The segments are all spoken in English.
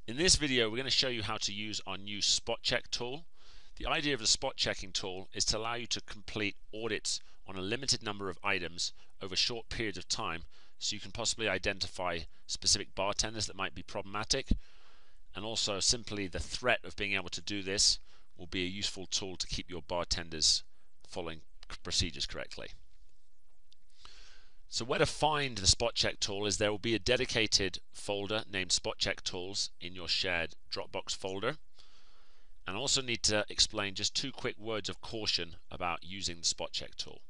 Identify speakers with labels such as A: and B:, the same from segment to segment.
A: In this video, we're going to show you how to use our new spot check tool. The idea of the spot checking tool is to allow you to complete audits on a limited number of items over short periods of time, so you can possibly identify specific bartenders that might be problematic, and also simply the threat of being able to do this will be a useful tool to keep your bartenders following procedures correctly. So where to find the spot check tool is there will be a dedicated folder named spot check tools in your shared Dropbox folder. And I also need to explain just two quick words of caution about using the spot check tool.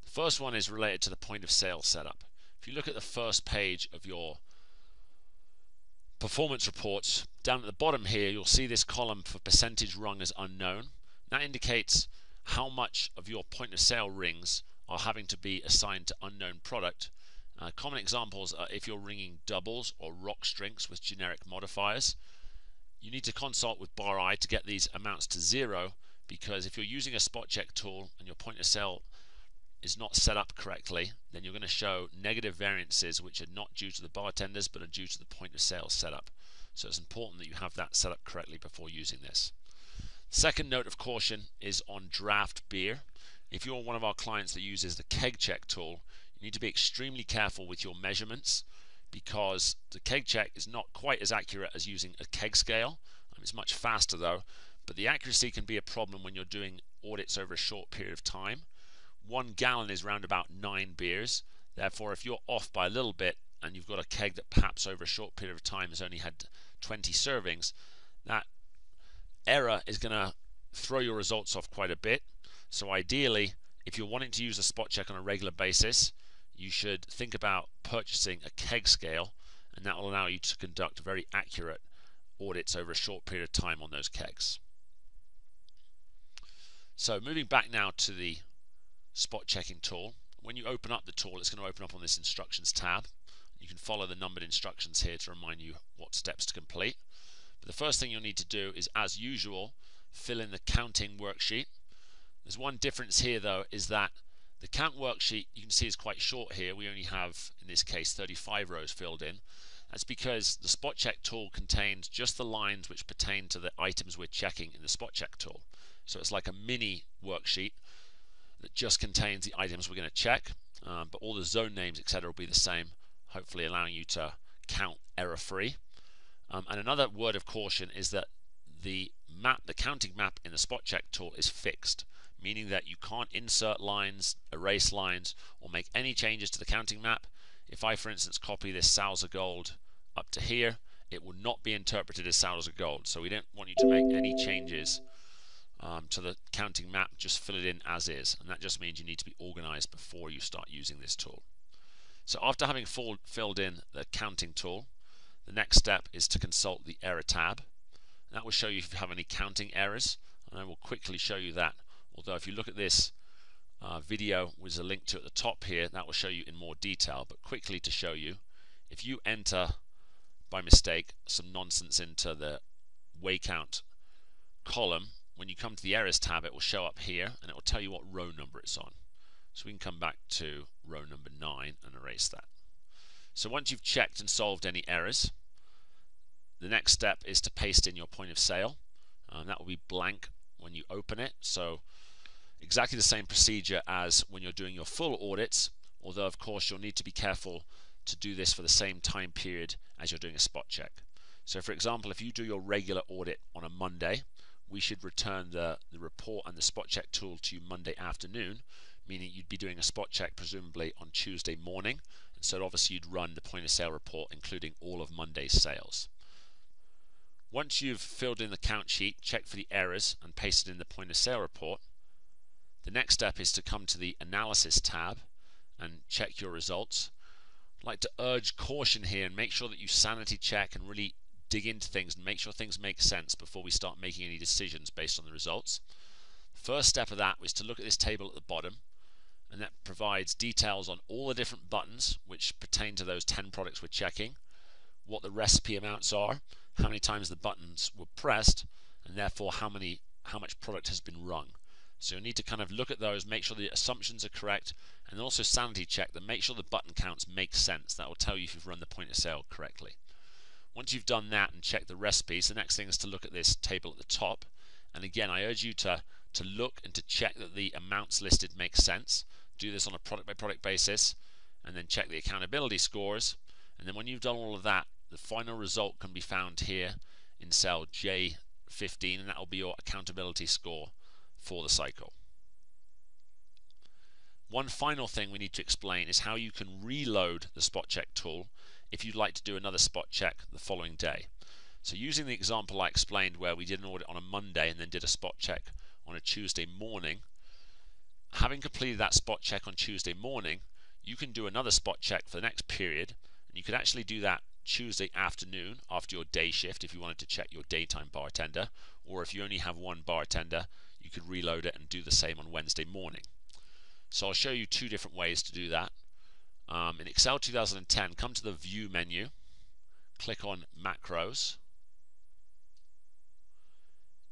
A: The first one is related to the point of sale setup. If you look at the first page of your performance reports, down at the bottom here you'll see this column for percentage rung as unknown. That indicates how much of your point of sale rings are having to be assigned to unknown product. Common examples are if you're ringing doubles or rock strings with generic modifiers. You need to consult with bar I to get these amounts to zero, because if you're using a spot check tool and your point of sale is not set up correctly, then you're going to show negative variances which are not due to the bartenders but are due to the point of sale setup. So it's important that you have that set up correctly before using this. Second note of caution is on draft beer. If you're one of our clients that uses the keg check tool, you need to be extremely careful with your measurements, because the keg check is not quite as accurate as using a keg scale. It's much faster though, but the accuracy can be a problem when you're doing audits over a short period of time. 1 gallon is around about 9 beers. Therefore, if you're off by a little bit and you've got a keg that perhaps over a short period of time has only had 20 servings, that error is going to throw your results off quite a bit. So ideally, if you're wanting to use a spot check on a regular basis, you should think about purchasing a keg scale, and that will allow you to conduct very accurate audits over a short period of time on those kegs. So moving back now to the spot checking tool. When you open up the tool, it's going to open up on this instructions tab. You can follow the numbered instructions here to remind you what steps to complete. But the first thing you'll need to do is, as usual, fill in the counting worksheet. There's one difference here though, is that the count worksheet you can see is quite short here. We only have, in this case, 35 rows filled in. That's because the spot check tool contains just the lines which pertain to the items we're checking in the spot check tool. So it's like a mini worksheet that just contains the items we're going to check, but all the zone names, etc., will be the same, hopefully allowing you to count error-free. And another word of caution is that the counting map in the spot check tool is fixed, meaning that you can't insert lines, erase lines, or make any changes to the counting map. If I, for instance, copy this sales of gold up to here, it will not be interpreted as sales of gold. So we don't want you to make any changes to the counting map, just fill it in as is. And that just means you need to be organized before you start using this tool. So after having filled in the counting tool, the next step is to consult the error tab. And that will show you if you have any counting errors, and I will quickly show you that. Although if you look at this video with a link to at the top here, that will show you in more detail. But quickly to show you, if you enter by mistake some nonsense into the way count column, when you come to the errors tab, it will show up here and it will tell you what row number it's on. So we can come back to row number 9 and erase that. So once you've checked and solved any errors, the next step is to paste in your point of sale. That will be blank when you open it. So exactly the same procedure as when you're doing your full audits, although of course you'll need to be careful to do this for the same time period as you're doing a spot check. So for example, if you do your regular audit on a Monday, we should return the report and the spot check tool to you Monday afternoon, meaning you'd be doing a spot check presumably on Tuesday morning, and so obviously you'd run the point of sale report including all of Monday's sales. Once you've filled in the count sheet, check for the errors and pasted in the point of sale report, the next step is to come to the analysis tab and check your results. I'd like to urge caution here and make sure that you sanity check and really dig into things and make sure things make sense before we start making any decisions based on the results. The first step of that was to look at this table at the bottom, and that provides details on all the different buttons which pertain to those 10 products we're checking, what the recipe amounts are, how many times the buttons were pressed, and therefore how much product has been rung. So you'll need to kind of look at those, make sure the assumptions are correct, and also sanity check them, make sure the button counts make sense. That will tell you if you've run the point of sale correctly. Once you've done that and checked the recipes, the next thing is to look at this table at the top. And again, I urge you to look and to check that the amounts listed make sense. Do this on a product by product basis, and then check the accountability scores. And then when you've done all of that, the final result can be found here in cell J15, and that will be your accountability score for the cycle. One final thing we need to explain is how you can reload the spot check tool if you'd like to do another spot check the following day. So using the example I explained where we did an audit on a Monday and then did a spot check on a Tuesday morning, having completed that spot check on Tuesday morning, you can do another spot check for the next period, and you could actually do that Tuesday afternoon after your day shift if you wanted to check your daytime bartender, or if you only have one bartender, you could reload it and do the same on Wednesday morning. So I'll show you two different ways to do that. In Excel 2010, come to the View menu, click on Macros,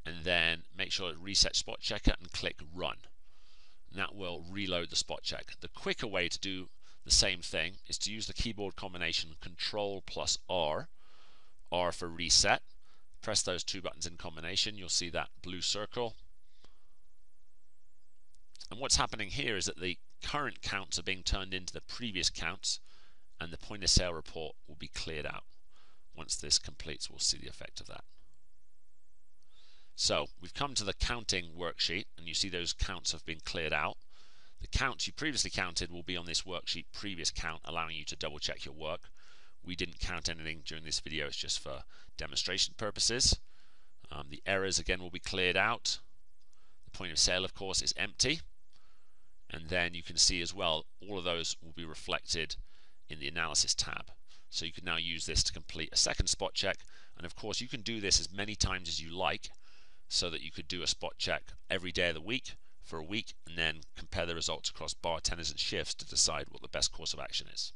A: and then make sure it resets Spot Checker and click Run. And that will reload the spot check. The quicker way to do the same thing is to use the keyboard combination Control plus R, R for reset. Press those two buttons in combination, you'll see that blue circle. And what's happening here is that the current counts are being turned into the previous counts, and the point of sale report will be cleared out. Once this completes, we'll see the effect of that. So we've come to the counting worksheet, and you see those counts have been cleared out. The counts you previously counted will be on this worksheet previous count, allowing you to double check your work. We didn't count anything during this video, it's just for demonstration purposes. The errors again will be cleared out. The point of sale, of course, is empty. And then you can see as well, all of those will be reflected in the analysis tab. So you can now use this to complete a second spot check. And of course, you can do this as many times as you like, so that you could do a spot check every day of the week for a week, and then compare the results across bartenders and shifts to decide what the best course of action is.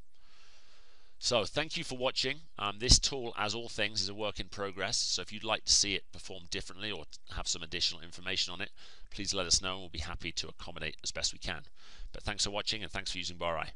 A: So thank you for watching. This tool, as all things, is a work in progress. So if you'd like to see it perform differently or have some additional information on it, please let us know and we'll be happy to accommodate as best we can. But thanks for watching, and thanks for using BarI.